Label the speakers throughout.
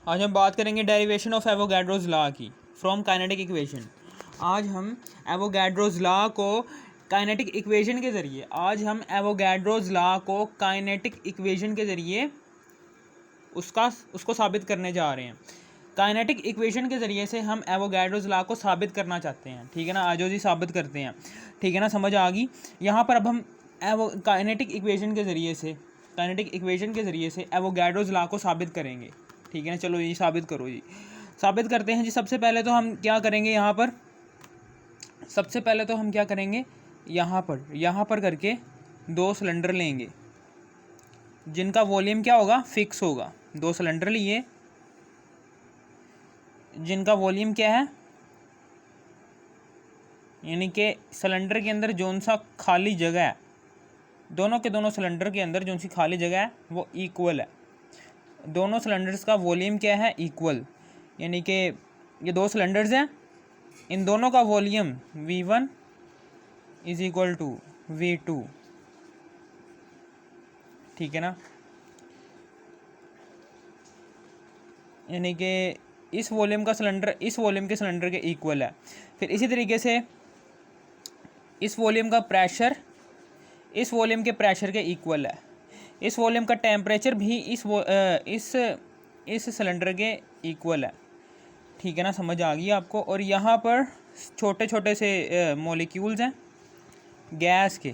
Speaker 1: आज हम बात करेंगे डेरिवेशन ऑफ एवोगैड्रोज लॉ की फ्रॉम काइनेटिक इक्वेशन। आज हम एवोगैड्रोज लॉ को काइनेटिक इक्वेशन के ज़रिए उसको साबित करने जा रहे हैं। काइनेटिक इक्वेशन के ज़रिए से हम एवोगैड्रोज लॉ को साबित करना चाहते हैं। ठीक है ना, आज जी साबित करते हैं। ठीक है ना, समझ आ गई। यहाँ पर अब हम काइनेटिक इक्वेशन के ज़रिए से एवोगैड्रोज लॉ को साबित करेंगे। ठीक है ना, चलो ये साबित करो जी। साबित करते हैं जी। सबसे पहले तो हम क्या करेंगे, यहाँ पर करके दो सिलेंडर लेंगे जिनका वॉल्यूम क्या होगा, फिक्स होगा। दो सिलेंडर लिए जिनका वॉल्यूम क्या है, यानी कि सिलेंडर के अंदर जोन सा खाली जगह है, दोनों के दोनों सिलेंडर के अंदर जोन सी खाली जगह है वो इक्वल है। दोनों सिलेंडर्स का वॉल्यूम क्या है, इक्वल। यानी कि ये दो सिलेंडर्स हैं, इन दोनों का volume V1 is equal to V2। ठीक है ना, यानी कि इस वॉल्यूम के सिलेंडर के इक्वल है। फिर इसी तरीके से इस वॉल्यूम का प्रेशर इस वॉल्यूम के प्रेशर के इक्वल है। इस वॉल्यूम का टेम्परेचर भी इस सिलेंडर के इक्वल है। ठीक है ना, समझ आ गई आपको। और यहाँ पर छोटे छोटे से मॉलिक्यूल्स हैं गैस के,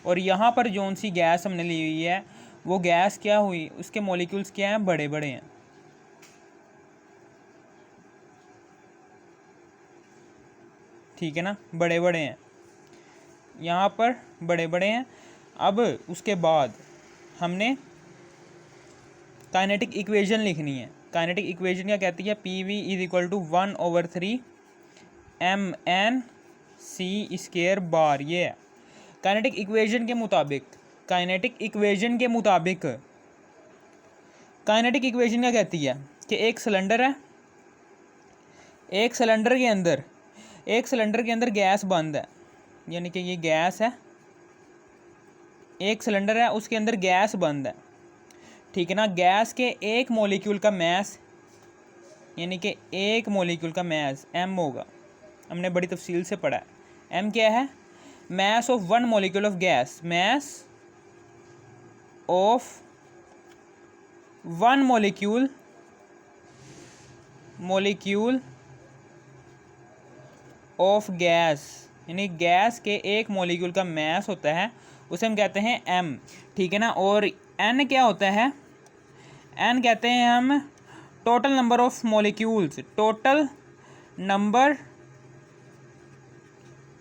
Speaker 1: और यहाँ पर जोन सी गैस हमने ली हुई है वो गैस क्या हुई, उसके मॉलिक्यूल्स क्या हैं, बड़े बड़े हैं। ठीक है ना, बड़े बड़े हैं, यहाँ पर बड़े बड़े हैं। अब उसके बाद हमने काइनेटिक इक्वेशन लिखनी है। काइनेटिक इक्वेशन क्या कहती है, PV is equal to 1/3 mN/c² bar. ये है काइनेटिक इक्वेशन के मुताबिक। काइनेटिक इक्वेशन क्या कहती है कि एक सिलेंडर है, एक सिलेंडर के अंदर गैस बंद है, यानी कि ये गैस है, एक सिलेंडर है उसके अंदर गैस बंद है। ठीक है ना, गैस के एक मॉलिक्यूल का मैस, यानी कि एक मॉलिक्यूल का मैस m होगा। हमने बड़ी तफसील से पढ़ा है। m क्या है, mass of one molecule of gas. Mass of one molecule of gas, यानी गैस के एक मॉलिक्यूल का मैस होता है, उसे हम कहते हैं m। ठीक है ना, और n क्या होता है, n कहते हैं हम total number of molecules. Total number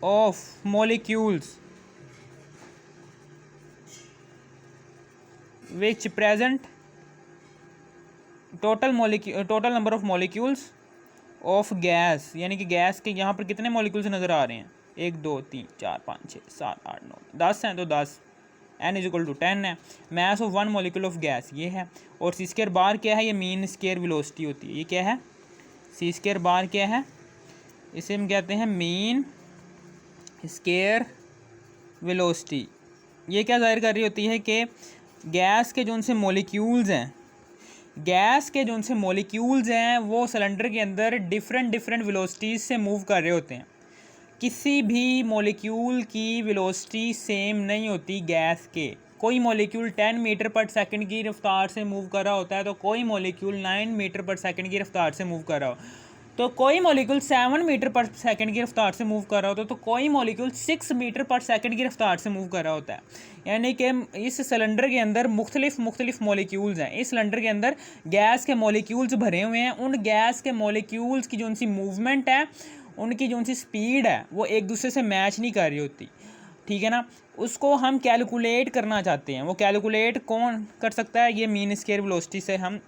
Speaker 1: of molecules which present, total number of molecules of gas, यानी कि गैस के यहाँ पर कितने मॉलिक्यूल्स नज़र आ रहे हैं, 1 2 3 4 5 6 7 8 9 10 हैं, तो 10 n इज इक्वल टू 10 है। Mass of one molecule of gas ये है। और c² बार क्या है, ये मीन स्क्वायर वेलोसिटी होती है। ये क्या है, c² बार क्या है, इसे हम कहते हैं मीन स्क्वायर वेलोसिटी। ये क्या जाहिर कर रही होती है कि गैस के जो से मॉलिक्यूल्स हैं वो सिलेंडर के अंदर डिफरेंट वेलोसिटीज़ से मूव कर रहे होते हैं। किसी भी मॉलिक्यूल की वेलोसिटी सेम नहीं होती गैस के। कोई मॉलिक्यूल 10 मीटर पर सेकंड की रफ्तार से मूव कर रहा होता है, तो कोई मॉलिक्यूल 9 मीटर पर सेकंड की रफ्तार से मूव कर रहा हो, तो कोई मॉलिक्यूल 7 मीटर पर सेकंड की रफ्तार से मूव कर रहा होता है, तो कोई मॉलिक्यूल 6 मीटर पर सेकंड की रफ्तार से मूव कर रहा होता है। यानी कि इस सिलेंडर के अंदर मुख्तलिफ मॉलिक्यूल्स हैं। इस सिलेंडर के अंदर गैस के मॉलिक्यूल्स भरे हुए हैं। उन गैस के मॉलिक्यूल्स की जो सी मूवमेंट है, उनकी जो सी स्पीड है, वो एक दूसरे से मैच नहीं कर रही होती। ठीक है ना, उसको हम कैलकुलेट करना चाहते हैं। वो कैलकुलेट कौन कर सकता है, ये मीन स्क्वायर वेलोसिटी से हम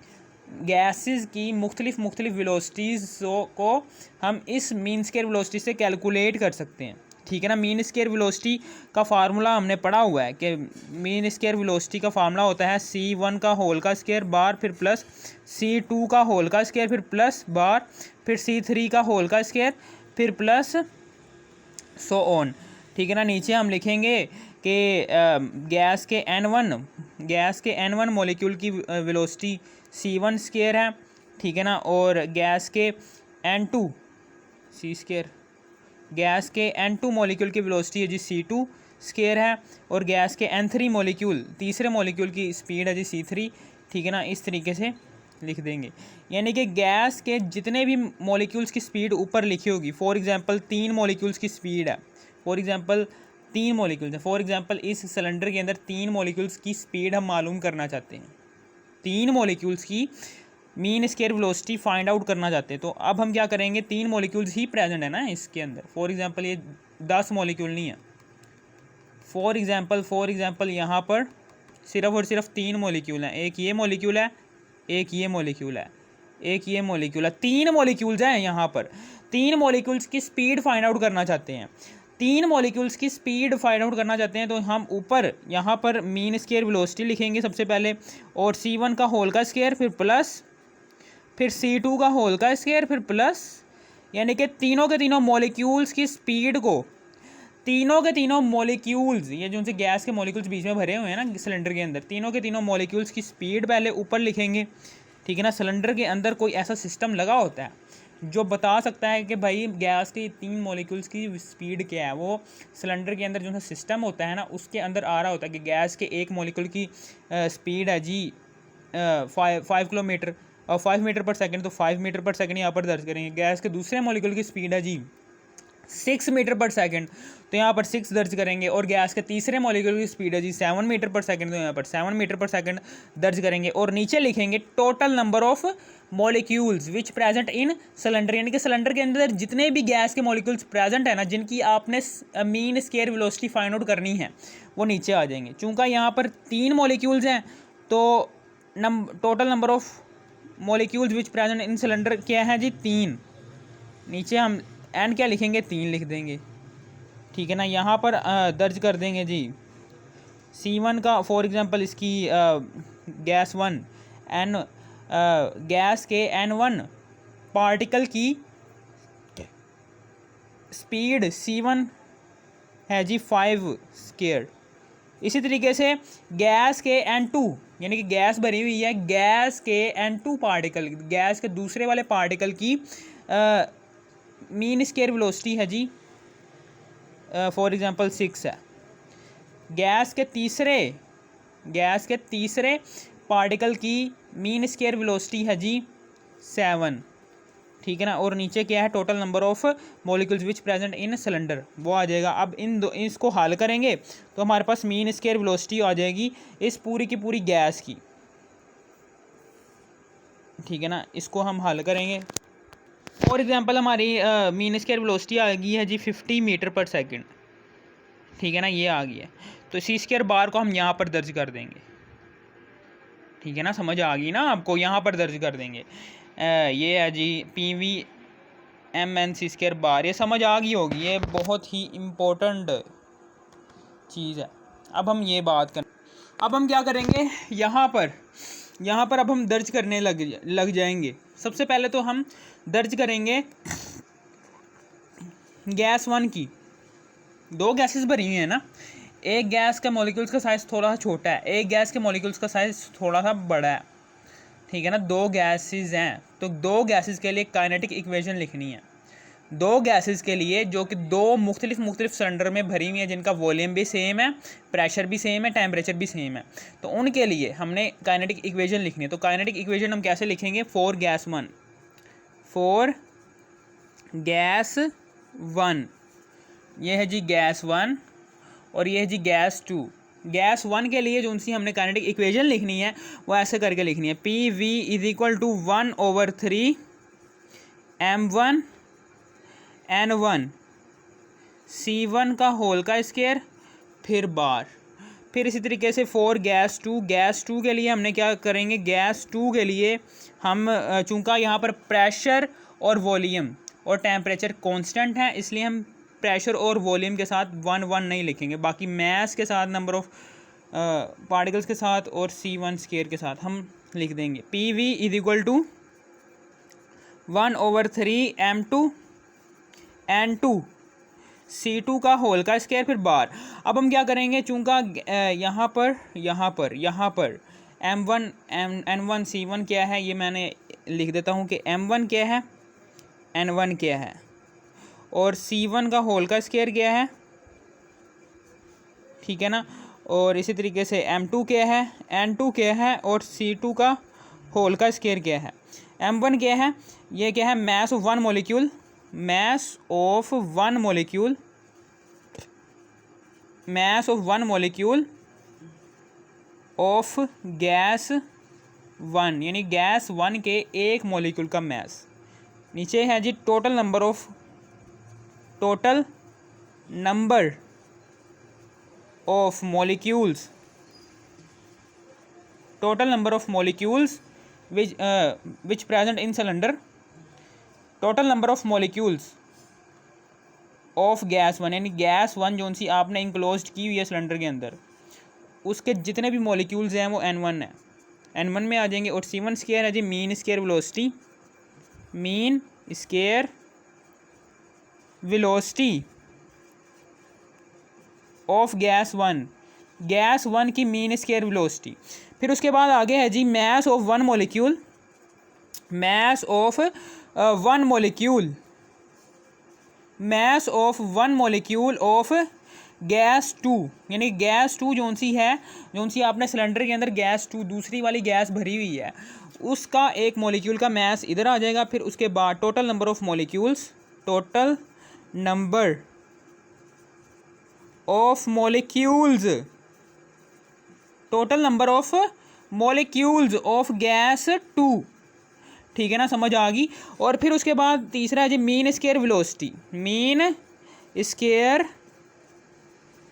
Speaker 1: गैसेस की मुख्तलिफ वेलोसिटीज़ को हम इस मीन स्क्वायर वेलोसिटी से कैलकुलेट कर सकते हैं। ठीक है ना, मीन स्क्वायर वेलोसिटी का फार्मूला हमने पढ़ा हुआ है कि मीन स्क्वायर वेलोसिटी का फार्मूला होता है c1 का होल का स्क्वायर बार, फिर प्लस c2 का होल का स्क्वायर, फिर प्लस बार, फिर c3 का होल का स्क्वायर, फिर प्लस सो ऑन। ठीक है ना, नीचे हम लिखेंगे कि गैस के N1 मॉलिक्यूल की वेलोसिटी C1 स्क्वायर है, ठीक है ना। और गैस के N2 C स्क्वायर, गैस के N2 मॉलिक्यूल की वेलोसिटी है जी C2 स्क्वायर है। और गैस के N3 मॉलिक्यूल, तीसरे मॉलिक्यूल की स्पीड है जी C3, ठीक है ना। इस तरीके से लिख देंगे, यानी कि गैस के जितने भी मॉलिक्यूल्स की स्पीड ऊपर लिखी होगी, फॉर एग्जांपल 3 मॉलिक्यूल्स की स्पीड है, फॉर एग्जांपल 3 मॉलिक्यूल्स है, फॉर एग्जांपल इस सिलेंडर के अंदर 3 मॉलिक्यूल्स की स्पीड हम मालूम करना चाहते हैं, 3 मॉलिक्यूल्स की mean square velocity find out करना चाहते हैं। तो अब हम क्या करेंगे, 3 मॉलिक्यूल्स ही प्रेजेंट है ना इसके अंदर, फॉर एग्जांपल ये 10 मॉलिक्यूल नहीं है, फॉर एग्जांपल यहाँ पर सिर्फ और सिर्फ 3 मॉलिक्यूल हैं, एक ये मॉलिक्यूल है, एक ये मॉलिक्यूल है, एक ये मॉलिक्यूल है, 3 मॉलिक्यूल्स हैं यहाँ पर। 3 मॉलिक्यूल्स की स्पीड फाइंड आउट करना चाहते हैं, 3 मॉलिक्यूल्स की स्पीड फाइंड आउट करना चाहते हैं। तो हम ऊपर यहाँ पर मीन स्क्वायर वेलोसिटी लिखेंगे सबसे पहले, और C1 का होल का स्क्वायर, फिर प्लस, फिर C2 का होल का स्क्वायर, फिर प्लस, यानी कि तीनों के तीनों मॉलिक्यूल्स की स्पीड को, तीनों के तीनों मॉलिक्यूल्स, ये जो उनसे गैस के मॉलिक्यूल्स बीच में भरे हुए हैं ना सिलेंडर के अंदर, तीनों के तीनों मॉलिक्यूल्स की स्पीड पहले ऊपर लिखेंगे, ठीक है ना। सिलेंडर के अंदर कोई ऐसा सिस्टम लगा होता है जो बता सकता है कि भाई गैस के 3 मॉलिक्यूल्स की स्पीड क्या है, वो सिलेंडर के अंदर जो सा सिस्टम होता है ना उसके अंदर आ रहा होता है कि गैस के एक मॉलिक्यूल की स्पीड है जी 5 किलोमीटर और 5 मीटर पर सेकंड, तो 5 मीटर पर सेकंड यहाँ पर दर्ज करेंगे। गैस के दूसरे मॉलिक्यूल की स्पीड है जी 6 मीटर पर सेकंड, तो यहाँ पर 6 दर्ज करेंगे। और गैस के तीसरे मॉलिक्यूल की स्पीड है जी 7 मीटर पर सेकंड, तो यहाँ पर 7 मीटर पर सेकंड दर्ज करेंगे। और नीचे लिखेंगे total number of molecules which present in cylinder, यानी कि सिलेंडर के अंदर जितने भी गैस के मॉलिक्यूल्स प्रेजेंट है ना, जिनकी आपने mean square velocity find out करनी है, वो नीचे आ जाएंगे। चूँकि यहाँ पर 3 मॉलिक्यूल्स हैं तो total number of molecules which present in cylinder क्या है जी 3, नीचे हम एन क्या लिखेंगे 3 लिख देंगे, ठीक है ना। यहाँ पर दर्ज कर देंगे जी C1 का, फॉर एग्जांपल इसकी गैस 1 एन, गैस के N1 पार्टिकल की स्पीड C1 है जी 5 स्क्वायर। इसी तरीके से गैस के N2, यानी कि गैस भरी हुई है, गैस के N2 पार्टिकल, गैस के दूसरे वाले पार्टिकल की मीन स्क्वायर वेलोसिटी है जी फॉर एग्जांपल 6 है। गैस के तीसरे पार्टिकल की मीन स्क्वायर वेलोसिटी है जी 7, ठीक है ना। और नीचे क्या है, total number of molecules which present in cylinder, वो आ जाएगा। अब इसको हल करेंगे तो हमारे पास मीन स्क्वायर वेलोसिटी आ जाएगी इस पूरी की पूरी गैस की, ठीक है ना। इसको हम हल करेंगे, फॉर एग्जांपल हमारी मीन स्क्वायर वेलोसिटी आ गई है जी 50 मीटर पर सेकंड, ठीक है ना, ये आ गई है। तो C स्क्वायर बार को हम यहाँ पर दर्ज कर देंगे, ठीक है ना, समझ आ गई ना आपको, यहाँ पर दर्ज कर देंगे। ये है जी PV/MN C स्क्वायर बार, ये समझ आ गई होगी, ये बहुत ही इम्पोर्टेंट चीज़ है। अब हम ये बात करें, अब हम क्या करेंगे, यहाँ पर अब हम दर्ज करने लग जाएंगे। सबसे पहले तो हम दर्ज करेंगे गैस 1 की, 2 गैसेस भरी हुई हैं ना, एक गैस का मॉलिक्यूल्स का साइज़ थोड़ा सा छोटा है, एक गैस के मॉलिक्यूल्स का साइज़ थोड़ा सा बड़ा है, ठीक है ना। 2 गैसेस हैं तो 2 गैसेस के लिए काइनेटिक इक्वेशन लिखनी है। 2 गैसेस के लिए जो कि 2 मुख्तलिफ सिलेंडर में भरी हुई हैं, जिनका वॉल्यूम भी सेम है, प्रेशर भी सेम है, टेम्परेचर भी सेम है, तो उनके लिए हमने काइनेटिक इक्वेशन लिखनी है। तो काइनेटिक इक्वेशन हम कैसे लिखेंगे, फॉर गैस 1, ये है जी गैस 1 और ये है जी गैस 2। गैस 1 के लिए जो उनसी हमने काइनेटिक इक्वेशन लिखनी है वो ऐसे करके लिखनी है, PV = 1/3 M1 N1 C1 का होल का स्क्वायर, फिर बार। फिर इसी तरीके से फॉर गैस 2 के लिए हमने क्या करेंगे, गैस 2 के लिए हम चूँकि यहाँ पर प्रेशर और वॉल्यूम और टेम्परेचर कांस्टेंट है, इसलिए हम प्रेशर और वॉल्यूम के साथ 1 नहीं लिखेंगे, बाकी मैस के साथ, नंबर ऑफ पार्टिकल्स के साथ और C1 स्क्वायर के साथ हम लिख देंगे। PV = 1/3 M2 N2 C2 का होल का स्क्वायर, फिर बार। अब हम क्या करेंगे, चूँकि यहाँ पर M1 N1 C1 क्या है, ये मैंने लिख देता हूँ कि M1 क्या है, N1 क्या है, और C1 का होल का स्क्वायर क्या है, ठीक है ना। और इसी तरीके से M2 क्या है, N2 क्या है, और C2 का होल का स्क्वायर क्या है। M1 क्या है, ये क्या है, mass of one molecule, mass of one molecule, mass of one molecule of gas one, यानी गैस वन के एक मॉलिक्यूल का मास। नीचे है जी total number of molecules, total number of molecules which present in cylinder, total number of molecules of gas one, यानी gas one जो C आपने इंक्लोज की हुई है सिलेंडर के अंदर, उसके जितने भी मॉलिक्यूल्स हैं वो N1 है, N1 में आ जाएंगे। और C1 स्क्वायर है जी mean square velocity, mean square velocity of gas one की मीन स्क्वायर वेलोसिटी। फिर उसके बाद आगे है जी mass of one molecule, mass of one molecule, mass of one molecule of gas two, यानी गैस टू जो सी आपने सिलेंडर के अंदर गैस टू दूसरी वाली गैस भरी हुई है, उसका एक मॉलिक्यूल का मास इधर आ जाएगा। फिर उसके बाद total number of molecules, total number of molecules, total number of molecules of gas two, ठीक है ना, समझ आ गई। और फिर उसके बाद तीसरा है जी mean square velocity, mean square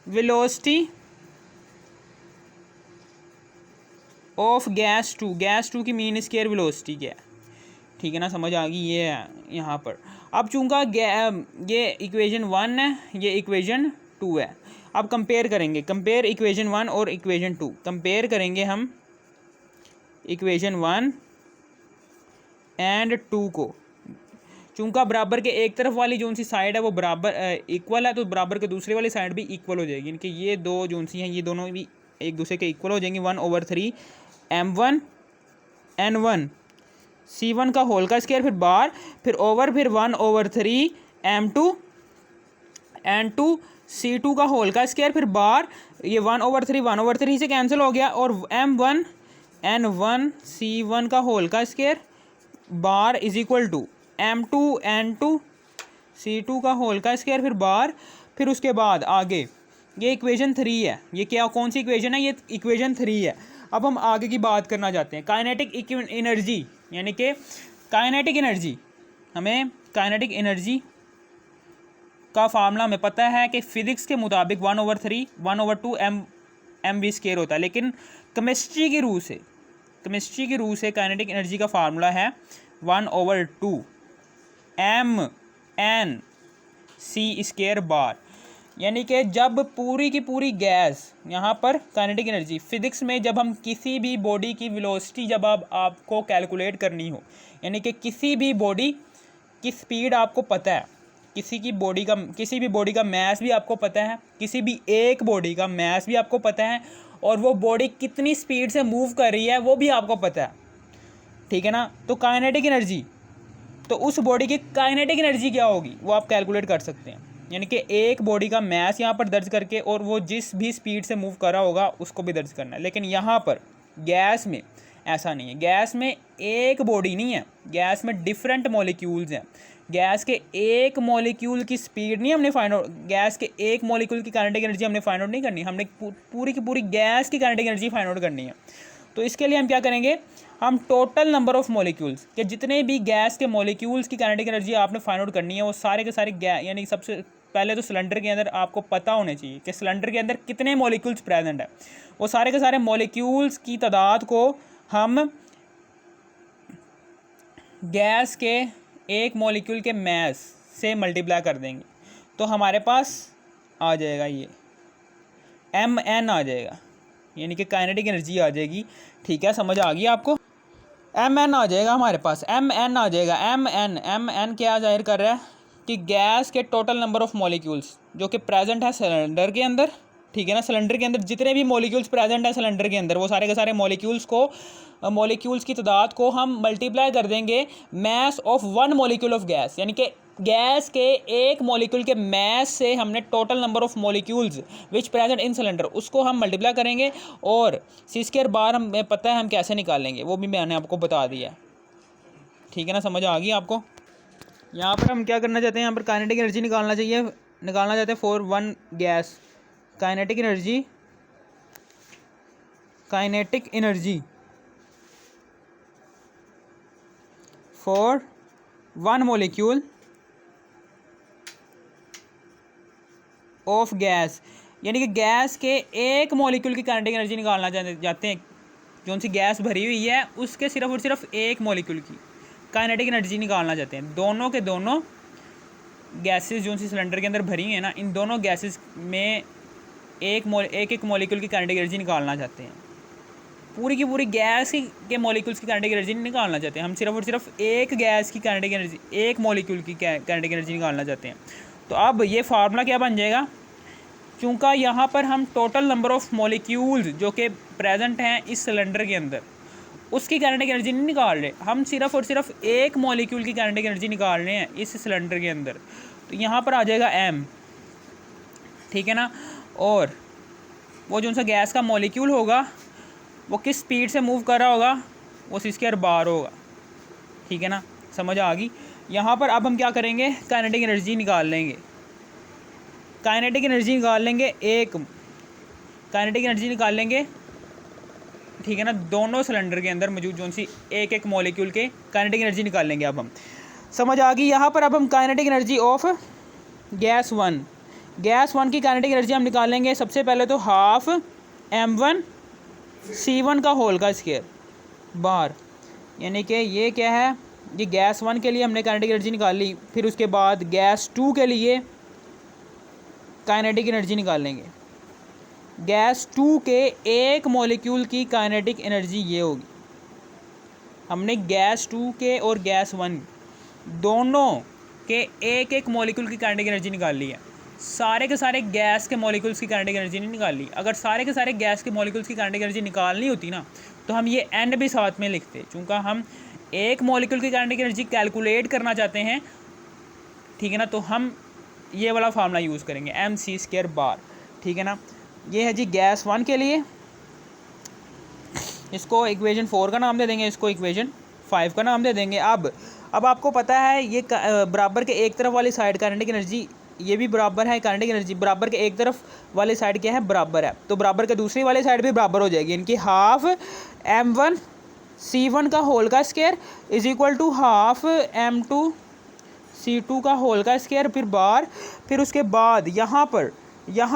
Speaker 1: velocity of gas two की मीन स्क्वायर वेलोसिटी क्या है, ठीक है ना, समझ आ गई। ये है यहाँ पर। अब चूँकि ये इक्वेशन 1 है, ये इक्वेशन 2 है, अब कंपेयर करेंगे, कंपेयर इक्वेशन 1 और इक्वेशन 2, कंपेयर करेंगे हम इक्वेशन 1 एंड 2 को। चूँकि बराबर के एक तरफ वाली जो सी साइड है वो बराबर इक्वल है, तो बराबर के दूसरे वाली साइड भी इक्वल हो जाएगी, यानी कि ये दो जो सी हैं ये दोनों भी एक दूसरे के इक्वल हो जाएंगी। 1/3 M1 N1 C1 का होल का स्क्वायर, फिर बार, फिर ओवर, फिर 1/3 M2 N2 C2 का होल का स्क्वायर, फिर बार, ये 1/3 से कैंसिल हो गया, और M1 N1 C1 का होल का square bar is equal to M2 N2 C2 का होल का स्क्वायर, फिर बार। फिर उसके बाद आगे ये इक्वेशन 3 है, ये क्या कौन सी इक्वेशन है, ये इक्वेशन 3 है। अब हम आगे की बात करना चाहते हैं काइनेटिक एनर्जी, यानी कि काइनेटिक एनर्जी, हमें काइनेटिक एनर्जी का फार्मूला हमें पता है कि फिजिक्स के मुताबिक 1/2 mv स्क्वायर होता है, लेकिन केमिस्ट्री की रूह से काइनेटिक एनर्जी का फार्मूला है 1/2 mn c² बार, यानी कि जब पूरी की पूरी गैस, यहाँ पर काइनेटिक एनर्जी फिजिक्स में जब हम किसी भी बॉडी की वेलोसिटी जब आपको कैलकुलेट करनी हो, यानी कि किसी भी बॉडी की स्पीड आपको पता है, किसी भी बॉडी का मास भी आपको पता है, किसी भी एक बॉडी का मास भी आपको पता है, और वो बॉडी कितनी स्पीड से मूव कर रही है वो भी आपको पता है, ठीक है ना। तो काइनेटिक एनर्जी, तो उस बॉडी की काइनेटिक एनर्जी क्या होगी वो आप कैलकुलेट कर सकते हैं, यानी कि एक बॉडी का मास यहाँ पर दर्ज करके और वो जिस भी स्पीड से मूव कर रहा होगा उसको भी दर्ज करना है। लेकिन यहाँ पर गैस में ऐसा नहीं है, गैस में एक बॉडी नहीं है, गैस में डिफरेंट मॉलिक्यूल्स हैं। गैस के एक मॉलिक्यूल की स्पीड नहीं हमने फाइंड आउट, गैस के एक मॉलिक्यूल की काइनेटिक एनर्जी हमने फाइंड आउट नहीं करनी, हमने पूरी की पूरी गैस की काइनेटिक एनर्जी फाइंड आउट करनी है। तो इसके लिए हम क्या करेंगे, हम टोटल नंबर ऑफ मॉलिक्यूल्स के जितने भी गैस के मॉलिक्यूल्स की काइनेटिक एनर्जी आपने फाइंड आउट करनी है, वो सारे के सारे यानी सबसे पहले तो सिलेंडर के अंदर आपको पता होना चाहिए कि सिलेंडर के अंदर कितने मॉलिक्यूल्स प्रेजेंट है। वो सारे के सारे मॉलिक्यूल्स की तादाद को हम गैस के एक मॉलिक्यूल के मास से मल्टीप्लाई कर देंगे, तो हमारे पास आ जाएगा ये mn आ जाएगा, यानी कि काइनेटिक एनर्जी आ जाएगी, ठीक है, समझ आ गई आपको। mn आ जाएगा हमारे पास, mn आ जाएगा, mn क्या जाहिर कर रहा है कि गैस के टोटल नंबर ऑफ मॉलिक्यूल्स जो कि प्रेजेंट है सिलेंडर के अंदर, ठीक है ना। सिलेंडर के अंदर जितने भी मॉलिक्यूल्स प्रेजेंट हैं सिलेंडर के अंदर, वो सारे के सारे मॉलिक्यूल्स की तादाद को हम मल्टीप्लाई कर देंगे mass of one molecule of gas, यानी कि गैस के एक मॉलिक्यूल के मैस से हमने total number of molecules which present in cylinder उसको हम मल्टीप्लाई करेंगे, और C² बार हमें पता है हम कैसे निकालेंगे, वो भी मैंने आपको बता दिया है। ठीक है ना, समझ आ गई आपको। यहाँ पर हम क्या करना चाहते हैं, यहाँ पर काइनेटिक एनर्जी निकालना चाहते हैं for one gas. Kinetic energy for one molecule of gas, यानी कि गैस के एक मॉलिक्यूल की काइनेटिक एनर्जी निकालना चाहते हैं। जो सी गैस भरी हुई है उसके सिर्फ और सिर्फ एक मॉलिक्यूल की काइनेटिक एनर्जी निकालना चाहते हैं। दोनों के दोनों गैसेस जो सी सिलेंडर के अंदर भरी हैं ना, इन दोनों गैसेस में एक मॉलिक्यूल की काइनेटिक एनर्जी निकालना चाहते हैं। पूरी की पूरी गैस के मॉलिक्यूल्स की काइनेटिक एनर्जी नहीं निकालना चाहते, हम सिर्फ और सिर्फ एक गैस की काइनेटिक एनर्जी, एक मॉलिक्यूल की काइनेटिक एनर्जी निकालना चाहते हैं। तो अब ये फार्मूला क्या बन जाएगा, चूँकि यहाँ पर हम टोटल नंबर ऑफ मॉलिक्यूल्स जो कि प्रेजेंट हैं इस सिलेंडर के अंदर उसकी काइनेटिक एनर्जी नहीं निकाल रहे, हम सिर्फ और सिर्फ एक मॉलिक्यूल की काइनेटिक एनर्जी निकाल रहे हैं इस सिलेंडर के अंदर। तो यहाँ पर आ जाएगा m, ठीक है ना। और वो जो सा गैस का मॉलिक्यूल होगा वो किस स्पीड से मूव कर रहा होगा, वो C² बार होगा। ठीक है ना, समझ आ गई। यहाँ पर अब हम क्या करेंगे, काइनेटिक एनर्जी निकाल लेंगे। ठीक है ना, दोनों सिलेंडर के अंदर मौजूद जो सी एक मॉलिक्यूल के काइनेटिक एनर्जी निकाल लेंगे। अब हम समझ आ गई। यहाँ पर अब हम kinetic energy of gas one की काइनेटिक एनर्जी हम निकालेंगे। सबसे पहले तो हाफ m1C1 का होल का स्क्वायर बार, यानी कि ये क्या है, ये गैस वन के लिए हमने काइनेटिक एनर्जी निकाल ली। फिर उसके बाद गैस टू के लिए काइनेटिक एनर्जी निकालेंगे। गैस टू के एक मॉलिक्यूल की काइनेटिक एनर्जी ये होगी। हमने गैस टू के और गैस वन दोनों के एक मॉलिक्यूल की काइनेटिक एनर्जी निकाल ली है। सारे के सारे गैस के मॉलिक्यूल्स की काइनेटिक एनर्जी नहीं निकाल ली। अगर सारे के सारे गैस के मॉलिक्यूल्स की काइनेटिक एनर्जी निकालनी होती ना, तो हम ये एंड भी साथ में लिखते। चूँकि हम एक मॉलिक्यूल की काइनेटिक एनर्जी कैलकुलेट करना चाहते हैं, ठीक है ना, तो हम ये वाला फार्मूला यूज़ करेंगे mc² बार। ठीक है ना, ये है जी गैस वन के लिए। इसको इक्वेशन 4 का नाम दे देंगे, इसको इक्वेशन 5 का नाम दे देंगे। अब आपको पता है ये बराबर के एक तरफ वाली साइड काइनेटिक एनर्जी ये भी बराबर है, काइनेटिक एनर्जी बराबर के एक तरफ वाली साइड क्या है, बराबर है, तो बराबर के दूसरी वाली साइड भी बराबर हो जाएगी। इनकी हाफ m1C1 का होल का square is equal to half m2C2 का होल का स्क्वायर, फिर बार, फिर उसके बाद यहाँ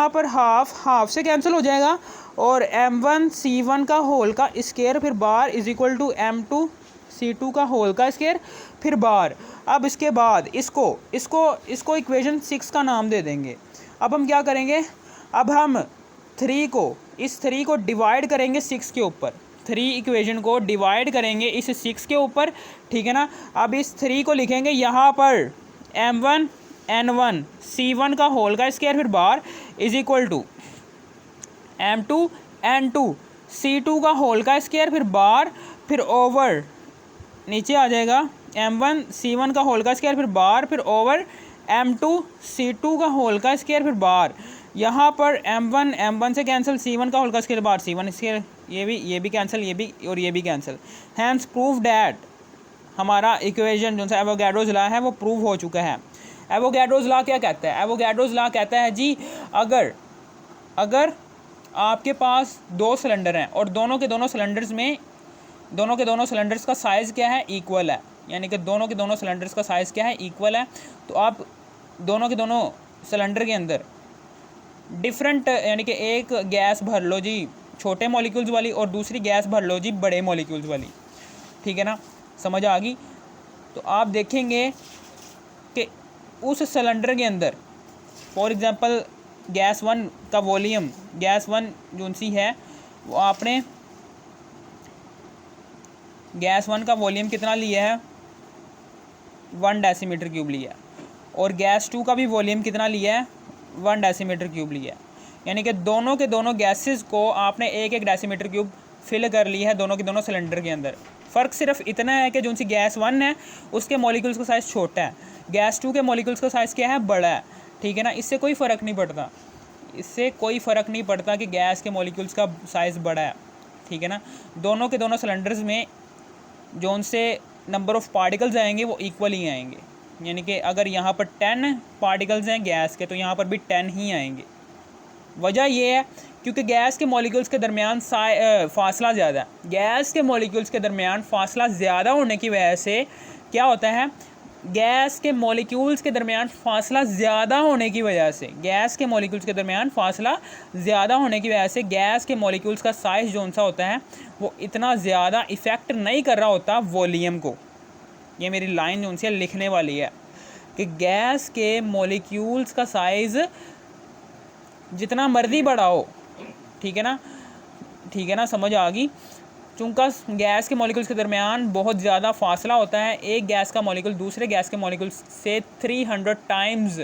Speaker 1: पर हाफ से कैंसिल हो जाएगा, और m1C1 का होल का स्क्वायर फिर बार इज इक्वल टू m2C2 का होल का स्क्वायर फिर बार। अब इसके बाद इसको इक्वेशन 6 का नाम दे देंगे। अब हम क्या करेंगे, अब हम इस 3 को डिवाइड करेंगे 6 के ऊपर। 3 इक्वेशन को डिवाइड करेंगे इस 6 के ऊपर। ठीक है ना, अब इस 3 को लिखेंगे यहाँ पर m1n1C1 का होल का स्क्वायर फिर बार इज इक्वल टू m2n2C2 का होल का स्क्वायर फिर बार, फिर ओवर नीचे आ जाएगा m1C1 का होल का स्क्वायर फिर बार, फिर ओवर m2C2 का होल का स्क्वायर फिर बार। यहाँ पर m1 से कैंसिल, C1 का होल का स्क्वायर बार C1 स्क्वायर, ये भी कैंसिल, ये भी और ये भी कैंसिल। हैंस प्रूव डैट हमारा इक्वेशन जो सा एवोगैड्रोस लॉ है वो प्रूव हो चुका है। एवोगैड्रोस लॉ क्या कहता है, एवोगैड्रोस लॉ कहता है जी अगर आपके पास 2 सिलेंडर हैं और दोनों के दोनों सिलेंडर्स का साइज़ क्या है, इक्वल है, यानी कि दोनों के दोनों सिलेंडर्स का साइज़ क्या है, इक्वल है, तो आप दोनों के दोनों सिलेंडर के अंदर डिफरेंट, यानी कि एक गैस भर लो जी छोटे मॉलिक्यूल्स वाली और दूसरी गैस भर लो जी बड़े मॉलिक्यूल्स वाली। ठीक है ना, समझ आ गई। तो आप देखेंगे कि उस सिलेंडर के अंदर फॉर एग्ज़ाम्पल गैस वन का वॉल्यूम, गैस वन जो सी है वो आपने गैस वन का वॉल्यूम कितना लिया है, 1 डेसीमीटर क्यूब लिया है, और गैस टू का भी वॉल्यूम कितना लिया है, 1 डेसीमीटर क्यूब लिया है। यानी कि दोनों के दोनों गैसेस को आपने एक एक डेसीमीटर क्यूब फिल कर ली है दोनों के दोनों सिलेंडर के अंदर। फ़र्क सिर्फ इतना है कि जो सी गैस 1 है उसके मॉलिक्यूल्स का साइज़ छोटा है, गैस 2 के मॉलिक्यूल्स का साइज़ क्या है, बड़ा है। ठीक है ना, इससे कोई फ़र्क नहीं पड़ता, इससे कोई फ़र्क नहीं पड़ता कि गैस के मॉलिक्यूल्स का साइज़ बड़ा है। ठीक है ना, दोनों के दोनों सिलेंडर्स में जो उनसे नंबर ऑफ़ पार्टिकल्स आएंगे वो इक्वल ही आएंगे। यानी कि अगर यहाँ पर 10 पार्टिकल्स हैं गैस के तो यहाँ पर भी 10 ही आएंगे। वजह यह है क्योंकि गैस के मॉलिक्यूल्स के दरमियान फासला ज़्यादा है। गैस के मॉलिक्यूल्स के दरमियान फासला ज़्यादा होने की वजह से क्या होता है, गैस के मॉलिक्यूल्स के दरमियान फासला ज़्यादा होने की वजह से, गैस के मॉलिक्यूल्स के दरमियान फासला ज़्यादा होने की वजह से गैस के मॉलिक्यूल्स का साइज़ जो सा होता है वो इतना ज़्यादा इफ़ेक्ट नहीं कर रहा होता वॉल्यूम को। ये मेरी लाइन जो सी लिखने वाली है कि गैस के मॉलिक्यूल्स का साइज़ जितना मर्जी बड़ा हो, ठीक है ना, समझ आ गई। चूँकि गैस के मॉलिक्यूल्स के दरमियान बहुत ज़्यादा फासला होता है, एक गैस का मॉलिक्यूल दूसरे गैस के मॉलिक्यूल से 300 टाइम्स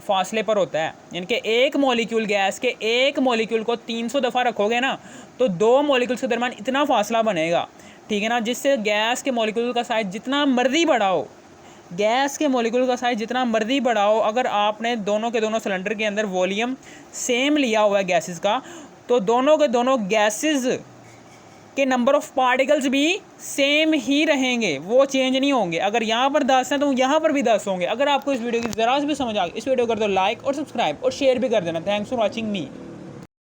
Speaker 1: फासले पर होता है। यानी कि एक मॉलिक्यूल, गैस के एक मॉलिक्यूल को 300 दफ़ा रखोगे ना तो दो मॉलिक्यूल्स के दरमियान इतना फासला बनेगा। ठीक है ना, जिससे गैस के मॉलिक्यूल का साइज़ जितना मर्जी बड़ा हो, गैस के मॉलिक्यूल का साइज़ जितना मर्जी बड़ा हो, अगर आपने दोनों के दोनों सिलेंडर के अंदर वॉल्यूम सेम लिया हुआ है गैसेस का, तो दोनों के दोनों गैसेस के नंबर ऑफ़ पार्टिकल्स भी सेम ही रहेंगे, वो चेंज नहीं होंगे। अगर यहाँ पर 10 हैं तो यहाँ पर भी 10 होंगे। अगर आपको इस वीडियो की ज़रा से भी समझ आ गई, इस वीडियो को कर दो लाइक और सब्सक्राइब और शेयर भी कर देना। Thanks for watching me.